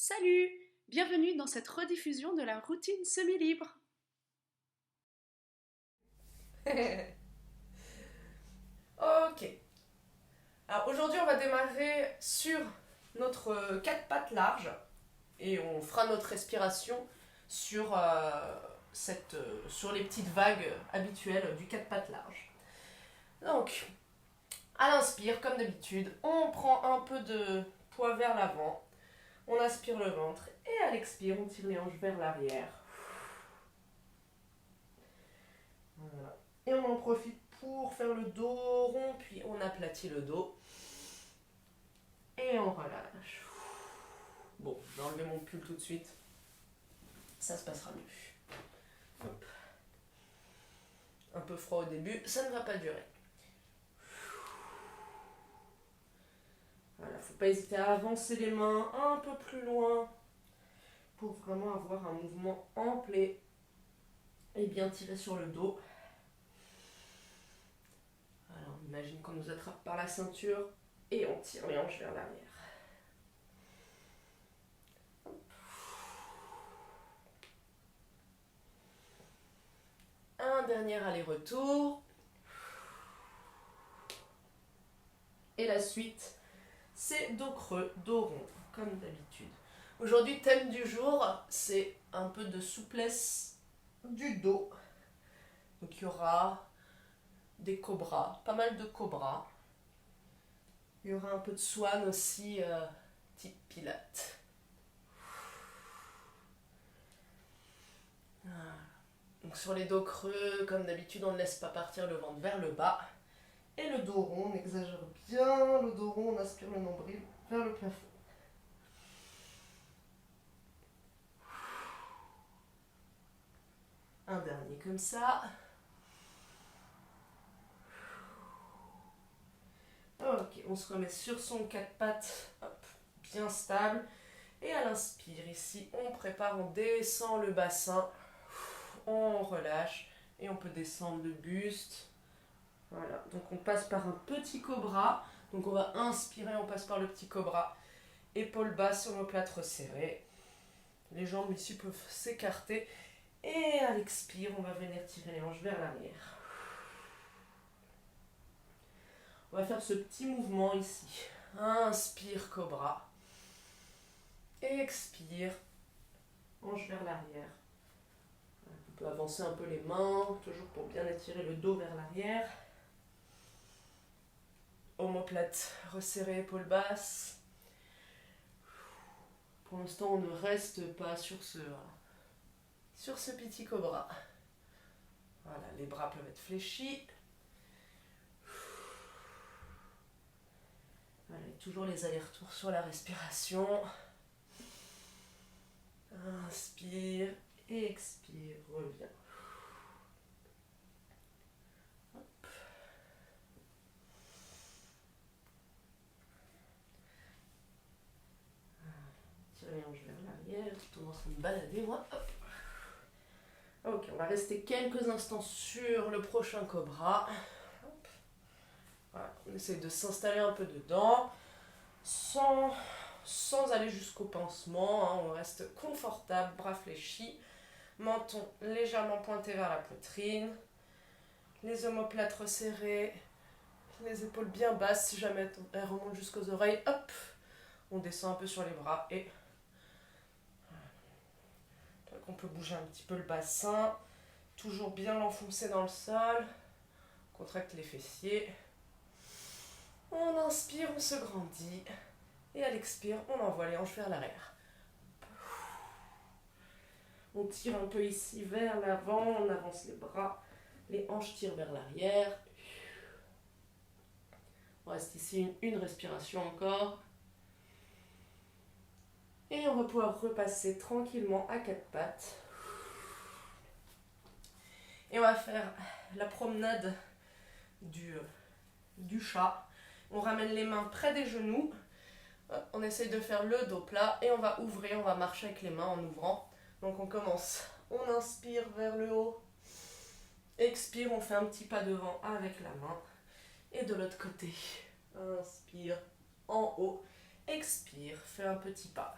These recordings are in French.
Salut! Bienvenue dans cette rediffusion de la routine semi-libre. Ok. Alors aujourd'hui, on va démarrer sur notre quatre pattes larges et on fera notre respiration sur, sur les petites vagues habituelles du quatre pattes larges. Donc, à l'inspire, comme d'habitude, on prend un peu de poids vers l'avant, on aspire le ventre et à l'expire, on tire les hanches vers l'arrière. Voilà. Et on en profite pour faire le dos rond, puis on aplatit le dos. Et on relâche. Bon, je vais enlever mon pull tout de suite. Ça se passera mieux. Hop. Un peu froid au début, ça ne va pas durer. Voilà, faut pas hésiter à avancer les mains un peu plus loin pour vraiment avoir un mouvement ample et bien tiré sur le dos. Alors, on imagine qu'on nous attrape par la ceinture et on tire les hanches vers l'arrière. Un dernier aller-retour. Et la suite, c'est dos creux, dos rond, comme d'habitude. Aujourd'hui, thème du jour, c'est un peu de souplesse du dos. Donc il y aura des cobras, pas mal de cobras. Il y aura un peu de swan aussi, type pilate. Donc sur les dos creux, comme d'habitude, on ne laisse pas partir le ventre vers le bas. Et le dos rond, on exagère bien le dos rond, on aspire le nombril vers le plafond. Un dernier comme ça. Ok, on se remet sur son quatre pattes, hop, bien stable. Et à l'inspire, ici, on prépare, on descend le bassin, on relâche et on peut descendre le buste. Voilà, donc on passe par un petit cobra. Donc on va inspirer, on passe par le petit cobra. Épaules basses, omoplate resserrée. Les jambes ici peuvent s'écarter. Et à l'expire, on va venir tirer les hanches vers l'arrière. On va faire ce petit mouvement ici. Inspire, cobra. Expire, hanche vers l'arrière. On peut avancer un peu les mains, toujours pour bien étirer le dos vers l'arrière. Omoplate resserrée, épaules basses. Pour l'instant, on ne reste pas sur ce petit cobra. Voilà, les bras peuvent être fléchis. Voilà, et toujours les allers-retours sur la respiration. Inspire, expire, reviens. Hop. Tire les hanches vers l'arrière, j'ai tendance à me balader moi. Hop. Ok, on va rester quelques instants sur le prochain cobra. Hop. Voilà, on essaie de s'installer un peu dedans, sans aller jusqu'au pansement, hein. On reste confortable, bras fléchis, menton légèrement pointé vers la poitrine, les omoplates resserrées, les épaules bien basses, si jamais elles remontent jusqu'aux oreilles, hop, on descend un peu sur les bras et on peut bouger un petit peu le bassin, toujours bien l'enfoncer dans le sol, on contracte les fessiers, on inspire, on se grandit et à l'expire, on envoie les hanches vers l'arrière. On tire un peu ici vers l'avant, on avance les bras, les hanches tirent vers l'arrière. On reste ici une respiration encore. Et on va pouvoir repasser tranquillement à quatre pattes. Et on va faire la promenade du chat. On ramène les mains près des genoux. On essaye de faire le dos plat et on va ouvrir, on va marcher avec les mains en ouvrant. Donc on commence, on inspire vers le haut. Expire, on fait un petit pas devant avec la main. Et de l'autre côté, inspire en haut. Expire, fais un petit pas.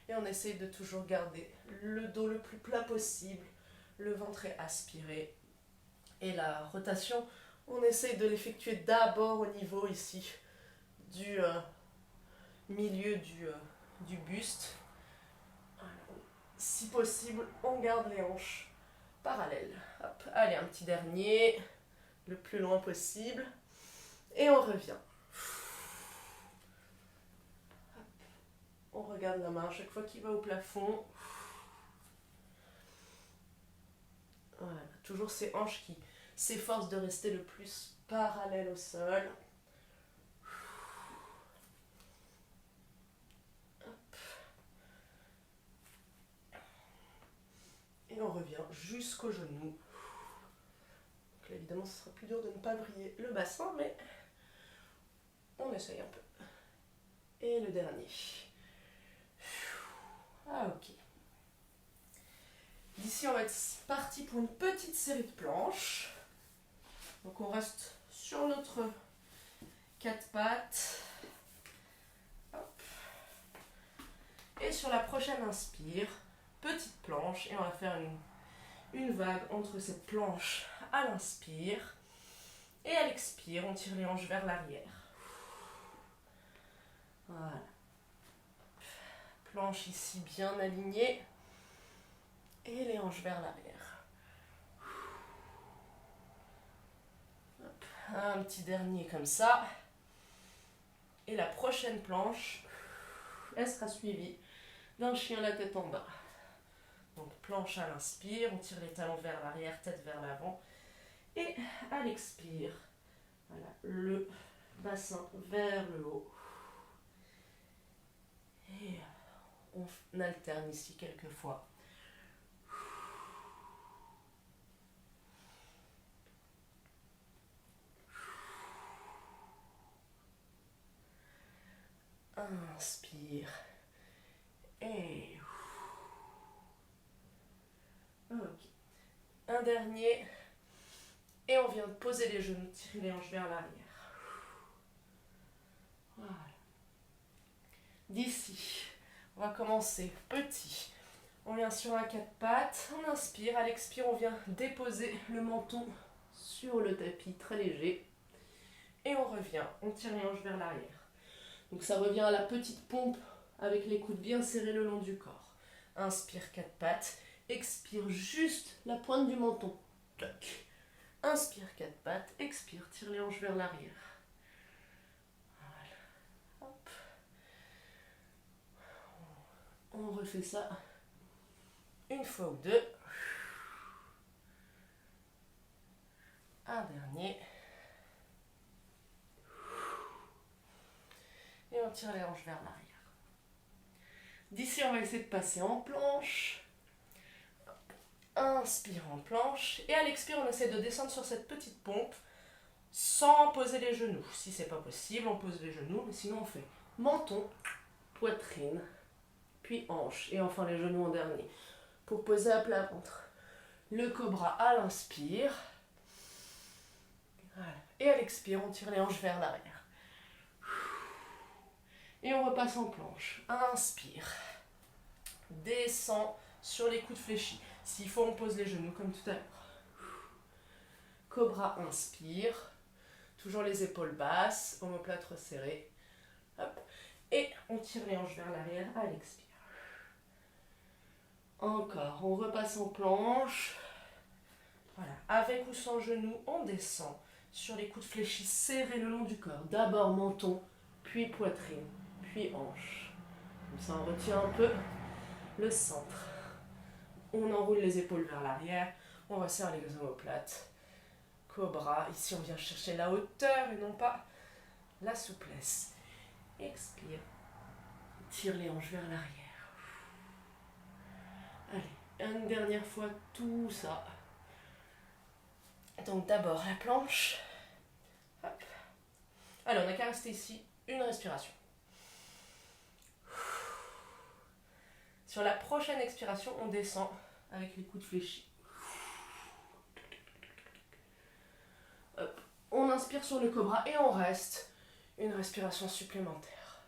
Et on essaye de toujours garder le dos le plus plat possible, le ventre est aspiré. Et la rotation, on essaye de l'effectuer d'abord au niveau ici du milieu du buste. Si possible, on garde les hanches parallèles. Hop. Allez, un petit dernier, le plus loin possible. Et on revient. Hop. On regarde la main à chaque fois qu'il va au plafond. Voilà. Toujours ces hanches qui s'efforcent de rester le plus parallèles au sol. Et on revient jusqu'au genou. Donc là, évidemment, ce sera plus dur de ne pas vriller le bassin, mais on essaye un peu. Et le dernier. Ah, ok. D'ici, on va être parti pour une petite série de planches. Donc on reste sur notre 4 pattes. Hop. Et sur la prochaine inspire, petite planche, et on va faire une vague entre cette planche à l'inspire. Et à l'expire, on tire les hanches vers l'arrière. Voilà. Planche ici bien alignée. Et les hanches vers l'arrière. Un petit dernier comme ça. Et la prochaine planche, elle sera suivie d'un chien la tête en bas. Donc planche à l'inspire, on tire les talons vers l'arrière, tête vers l'avant. Et à l'expire, voilà, le bassin vers le haut. Et on alterne ici quelques fois. Inspire. Et ok. Un dernier. Et on vient de poser les genoux, tirer les hanches vers l'arrière. Voilà. D'ici, on va commencer petit. On vient sur un 4 pattes, on inspire, à l'expire, on vient déposer le menton sur le tapis, très léger. Et on revient, on tire les hanches vers l'arrière. Donc ça revient à la petite pompe avec les coudes bien serrés le long du corps. Inspire 4 pattes, expire juste la pointe du menton. Toc. Inspire 4 pattes, expire, tire les hanches vers l'arrière. Voilà. Hop. On refait ça une fois ou deux. Un dernier. Et on tire les hanches vers l'arrière. D'ici, on va essayer de passer en planche. Inspire en planche. Et à l'expire, on essaie de descendre sur cette petite pompe sans poser les genoux. Si c'est pas possible, on pose les genoux. Mais sinon, on fait menton, poitrine, puis hanche. Et enfin, les genoux en dernier. Pour poser à plat ventre. Le cobra à l'inspire. Voilà. Et à l'expire, on tire les hanches vers l'arrière. Et on repasse en planche. Inspire. Descend sur les coudes fléchis. S'il faut, on pose les genoux comme tout à l'heure. Cobra, inspire. Toujours les épaules basses, omoplate resserrée. Hop. Et on tire les hanches vers l'arrière à l'expire. Encore, on repasse en planche. Voilà. Avec ou sans genoux, on descend sur les coudes fléchis serrés le long du corps. D'abord menton, puis poitrine, puis hanche. Comme ça, on retient un peu le centre. On enroule les épaules vers l'arrière. On resserre les omoplates. Cobra. Ici, on vient chercher la hauteur et non pas la souplesse. Expire. Tire les hanches vers l'arrière. Allez, une dernière fois tout ça. Donc d'abord la planche. Hop. Allez, on n'a qu'à rester ici une respiration. Sur la prochaine expiration, on descend avec les coudes fléchis. Hop. On inspire sur le cobra et on reste Une respiration supplémentaire.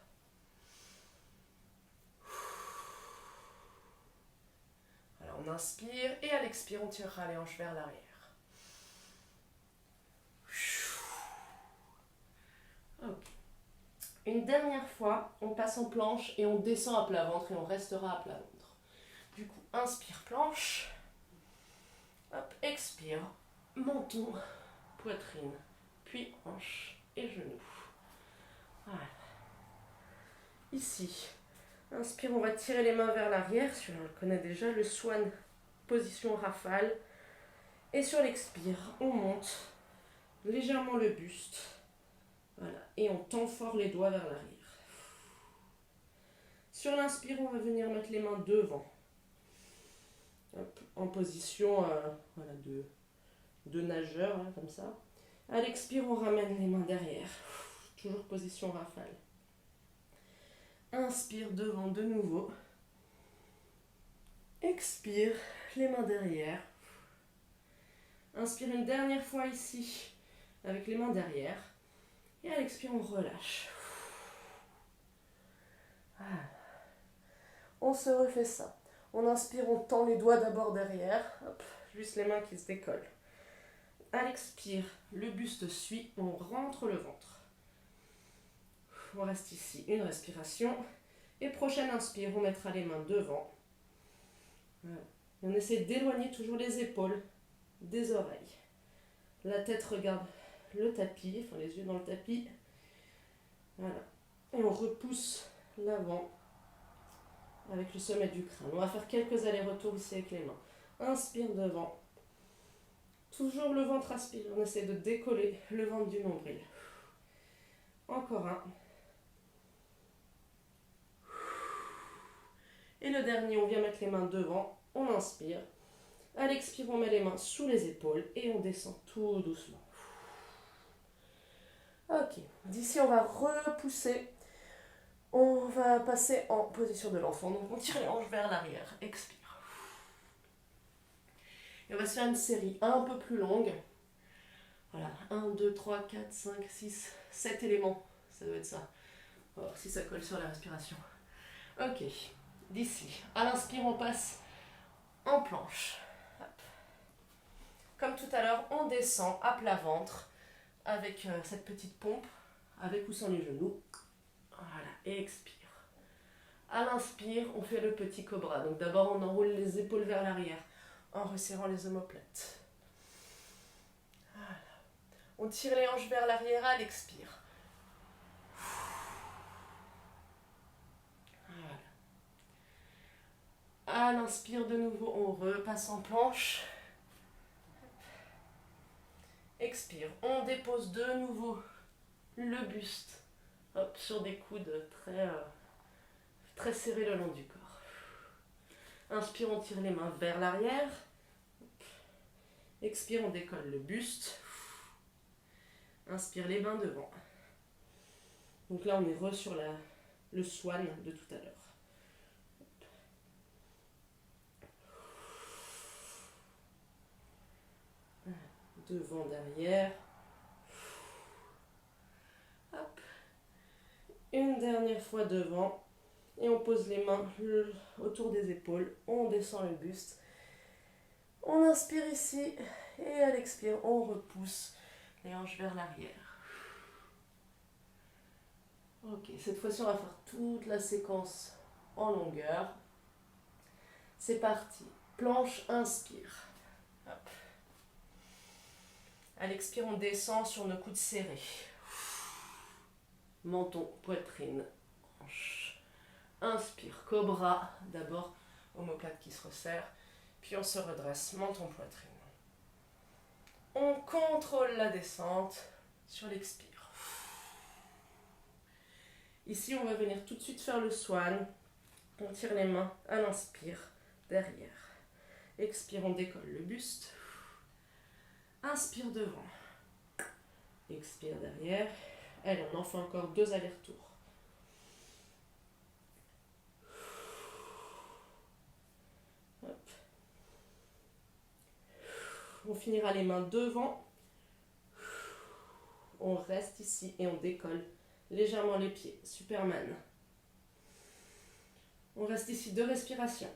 Alors on inspire et à l'expire, on tirera les hanches vers l'arrière. Ok. Une dernière fois, on passe en planche et on descend à plat ventre et on restera à plat ventre. Du coup, inspire, planche. Hop, expire, menton, poitrine, puis hanche et genoux. Voilà. Ici, inspire, on va tirer les mains vers l'arrière. Celui-là, on le connaît déjà, le swan, position rafale. Et sur l'expire, on monte légèrement le buste. Voilà. Et on tend fort les doigts vers l'arrière. Sur l'inspire, on va venir mettre les mains devant. Hop, en position voilà, de nageur, hein, comme ça. À l'expire, on ramène les mains derrière. Toujours position rafale. Inspire devant de nouveau. Expire, les mains derrière. Inspire une dernière fois ici, avec les mains derrière. Et à l'expire, on relâche. Voilà. On se refait ça. On inspire, on tend les doigts d'abord derrière. Hop, juste les mains qui se décollent. À l'expire, le buste suit, on rentre le ventre. On reste ici, une respiration. Et prochaine inspire, on mettra les mains devant. Voilà. Et on essaie d'éloigner toujours les épaules des oreilles. La tête regarde le tapis, enfin les yeux dans le tapis. Voilà. Et on repousse l'avant avec le sommet du crâne. On va faire quelques allers-retours ici avec les mains. Inspire devant. Toujours le ventre aspire. On essaie de décoller le ventre du nombril. Encore un. Et le dernier, on vient mettre les mains devant. On inspire. À l'expire, on met les mains sous les épaules et on descend tout doucement. Ok. D'ici, on va repousser. On va passer en position de l'enfant. Donc, on tire les hanches vers l'arrière. Expire. Et on va se faire une série un peu plus longue. Voilà. 1, 2, 3, 4, 5, 6, 7 éléments. Ça doit être ça. On va voir si ça colle sur la respiration. Ok. D'ici. À l'inspire, on passe en planche. Hop. Comme tout à l'heure, on descend à plat ventre avec cette petite pompe, avec ou sans les genoux. Voilà, et expire. À l'inspire, on fait le petit cobra. Donc d'abord, on enroule les épaules vers l'arrière en resserrant les omoplates. Voilà. On tire les hanches vers l'arrière à l'expire. Voilà. À l'inspire, de nouveau, on repasse en planche. Expire. On dépose de nouveau le buste. Hop, sur des coudes très serrés le long du corps. Inspire, on tire les mains vers l'arrière. Expire, on décolle le buste. Inspire, les mains devant. Donc là, on est sur le swan de tout à l'heure. Devant, derrière. Hop. Une dernière fois devant. Et on pose les mains autour des épaules. On descend le buste. On inspire ici. Et à l'expire, on repousse les hanches vers l'arrière. Ok, cette fois-ci, on va faire toute la séquence en longueur. C'est parti. Planche, inspire. Hop. À l'expire, on descend sur nos coudes serrés. Menton, poitrine, hanche. Inspire, cobra. D'abord, omoplate qui se resserre. Puis on se redresse, menton, poitrine. On contrôle la descente sur l'expire. Ici, on va venir tout de suite faire le swan. On tire les mains à l'inspire, derrière. Expire, on décolle le buste. Inspire devant. Expire derrière. Allez, on en fait encore 2 allers-retours. Hop. On finira les mains devant. On reste ici et on décolle légèrement les pieds. Superman. On reste ici 2 respirations.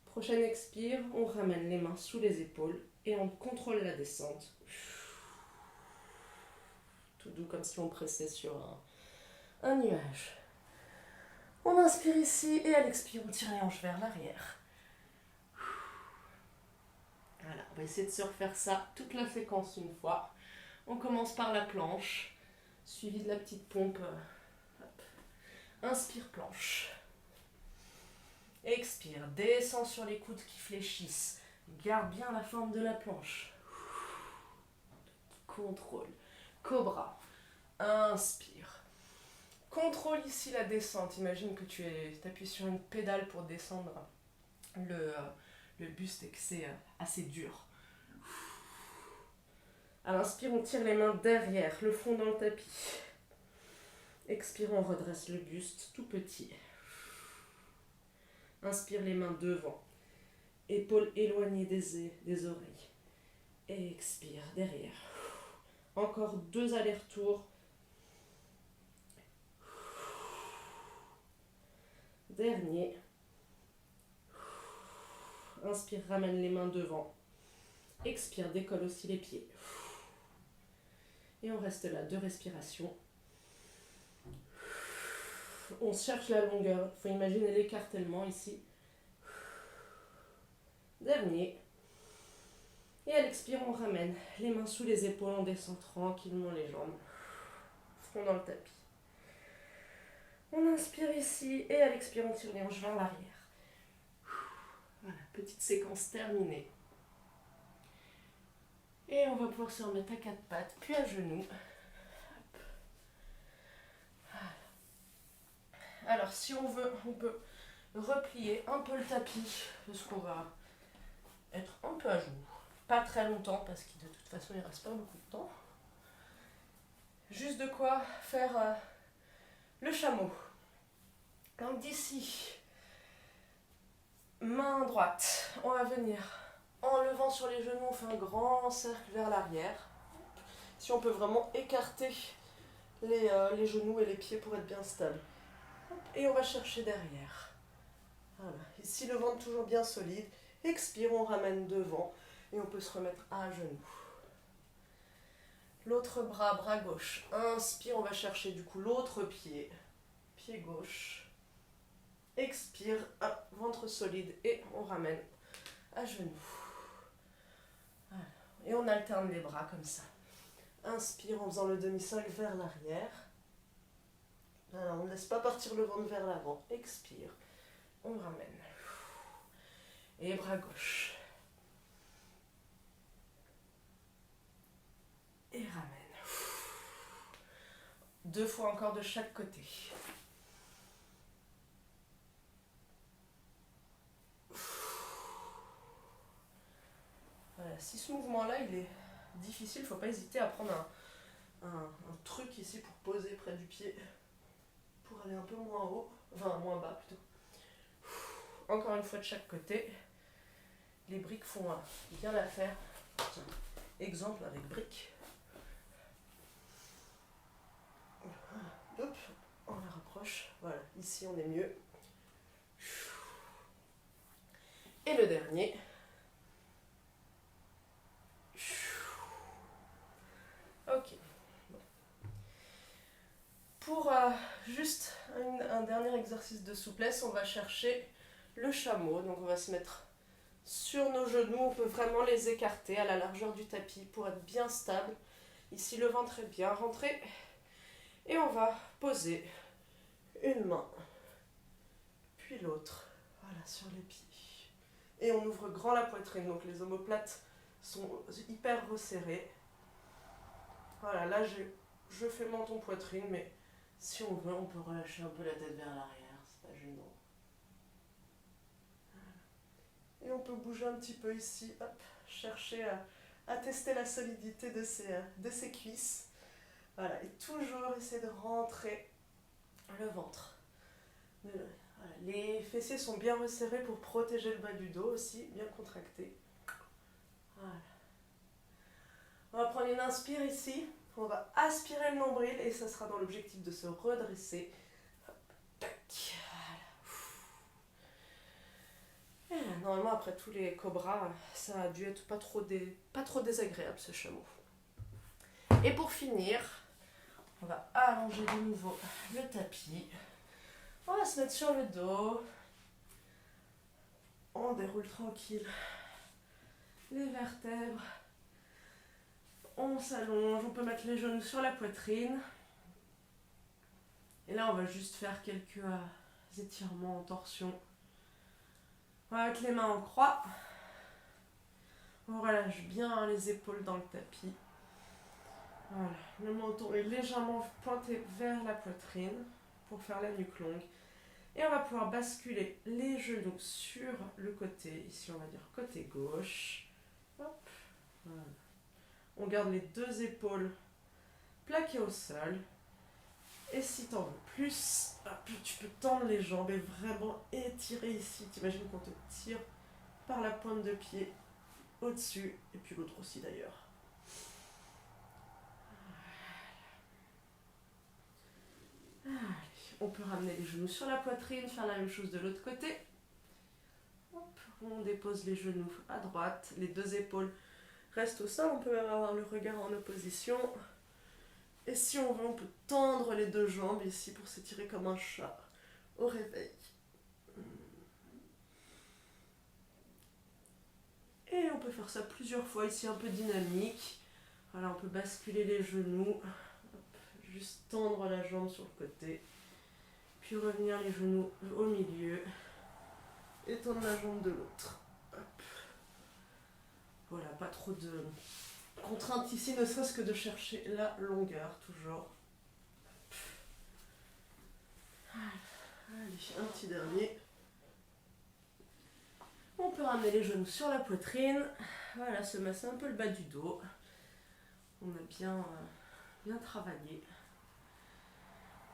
Prochaine expire, on ramène les mains sous les épaules et on contrôle la descente. Tout doux comme si on pressait sur un nuage. On inspire ici et à l'expire, on tire les hanches vers l'arrière. Voilà, on va essayer de se refaire ça toute la séquence une fois. On commence par la planche, suivi de la petite pompe. Hop. Inspire, planche. Expire, descends sur les coudes qui fléchissent. Garde bien la forme de la planche. Contrôle. Cobra. Inspire. Contrôle ici la descente. Imagine que tu appuies sur une pédale pour descendre le buste et que c'est assez dur. À l'inspire, on tire les mains derrière, le front dans le tapis. Expire, on redresse le buste tout petit. Inspire, les mains devant. Épaules éloignées des oreilles. Et expire, derrière. Encore 2 allers-retours. Dernier. Inspire, ramène les mains devant. Expire, décolle aussi les pieds. Et on reste là, 2 respirations. On cherche la longueur. Il faut imaginer l'écartèlement ici. Dernier. Et à l'expire, on ramène les mains sous les épaules, on descend tranquillement les jambes. Front dans le tapis. On inspire ici et à l'expire, on tire les hanches vers l'arrière. Voilà, petite séquence terminée. Et on va pouvoir se remettre à 4 pattes, puis à genoux. Voilà. Alors, si on veut, on peut replier un peu le tapis, parce qu'on va être un peu à genoux. Pas très longtemps, parce que de toute façon, il ne reste pas beaucoup de temps. Juste de quoi faire le chameau. Donc d'ici, main droite, on va venir en levant sur les genoux, on fait un grand cercle vers l'arrière. Si on peut vraiment écarter les genoux et les pieds pour être bien stable. Et on va chercher derrière. Voilà. Ici, le ventre toujours bien solide. Expire, on ramène devant et on peut se remettre à genoux. L'autre bras, bras gauche. Inspire, on va chercher du coup l'autre pied. Pied gauche. Expire, hop, ventre solide et on ramène à genoux. Voilà. Et on alterne les bras comme ça. Inspire en faisant le demi-cercle vers l'arrière. Voilà, on ne laisse pas partir le ventre vers l'avant. Expire, on ramène. Et bras gauche. Et ramène. 2 fois encore de chaque côté. Voilà, si ce mouvement-là il est difficile, il ne faut pas hésiter à prendre un truc ici pour poser près du pied, pour aller un peu moins haut, enfin moins bas plutôt. Encore une fois de chaque côté. Les briques font bien l'affaire. Tiens, exemple avec briques. Hop, on la rapproche. Voilà, ici on est mieux. Et le dernier. Ok. Bon. Pour juste un dernier exercice de souplesse, on va chercher le chameau. Donc on va se mettre sur nos genoux. On peut vraiment les écarter à la largeur du tapis pour être bien stable. Ici le ventre est bien rentré. Et on va poser une main, puis l'autre, voilà, sur les pieds. Et on ouvre grand la poitrine, donc les omoplates sont hyper resserrées. Voilà, là je fais menton poitrine, mais si on veut, on peut relâcher un peu la tête vers l'arrière, c'est pas gênant. Voilà. Et on peut bouger un petit peu ici, hop, chercher à tester la solidité de ses cuisses. Voilà, et toujours essayer de rentrer le ventre. Voilà. Les fessiers sont bien resserrés pour protéger le bas du dos aussi, bien contracté. Voilà. On va prendre une inspire ici, on va aspirer le nombril et ça sera dans l'objectif de se redresser. Hop, tac, voilà. Et normalement, après tous les cobras, ça a dû être pas trop désagréable ce chameau. Et pour finir, on va allonger de nouveau le tapis. On va se mettre sur le dos. On déroule tranquille les vertèbres. On s'allonge, on peut mettre les genoux sur la poitrine. Et là, on va juste faire quelques étirements en torsion. On va mettre les mains en croix. On relâche bien les épaules dans le tapis. Voilà, le menton est légèrement pointé vers la poitrine pour faire la nuque longue. Et on va pouvoir basculer les genoux sur le côté, ici on va dire côté gauche. Hop, voilà. On garde les deux épaules plaquées au sol. Et si tu en veux plus, hop, tu peux tendre les jambes et vraiment étirer ici. T'imagines qu'on te tire par la pointe de pied au-dessus, et puis l'autre aussi d'ailleurs. Allez, on peut ramener les genoux sur la poitrine, faire la même chose de l'autre côté. Hop, on dépose les genoux à droite, les deux épaules restent au sol, on peut même avoir le regard en opposition. Et si on veut, on peut tendre les deux jambes ici pour s'étirer comme un chat au réveil. Et on peut faire ça plusieurs fois ici, un peu dynamique. Voilà, on peut basculer les genoux, hop, juste tendre la jambe sur le côté, puis revenir les genoux au milieu et tendre la jambe de l'autre. Hop. Voilà, pas trop de contrainte ici, ne serait-ce que de chercher la longueur toujours. Allez, un petit dernier. On peut ramener les genoux sur la poitrine. Voilà, se masser un peu le bas du dos. On a bien travaillé.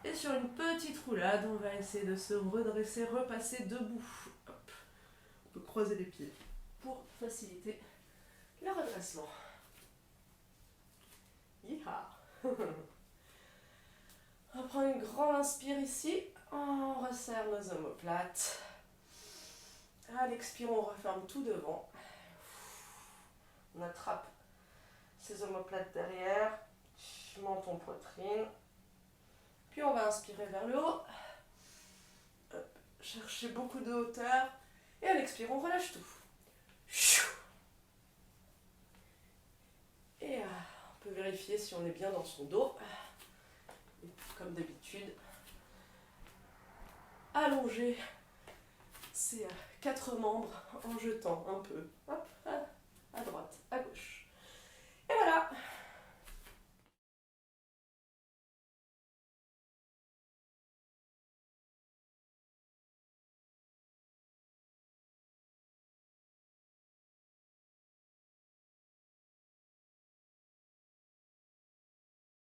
Et sur une petite roulade, on va essayer de se redresser, repasser debout. Hop. On peut croiser les pieds pour faciliter le redressement. Yeeha. On prend une grande inspire ici. On resserre nos omoplates. À l'expire, on referme tout devant. On attrape ses omoplates derrière. Menton, poitrine. Puis on va inspirer vers le haut. Hop. Chercher beaucoup de hauteur. Et à l'expire, on relâche tout. Et on peut vérifier si on est bien dans son dos. Et comme d'habitude, allonger ses 4 membres en jetant un peu hop, à droite, à gauche.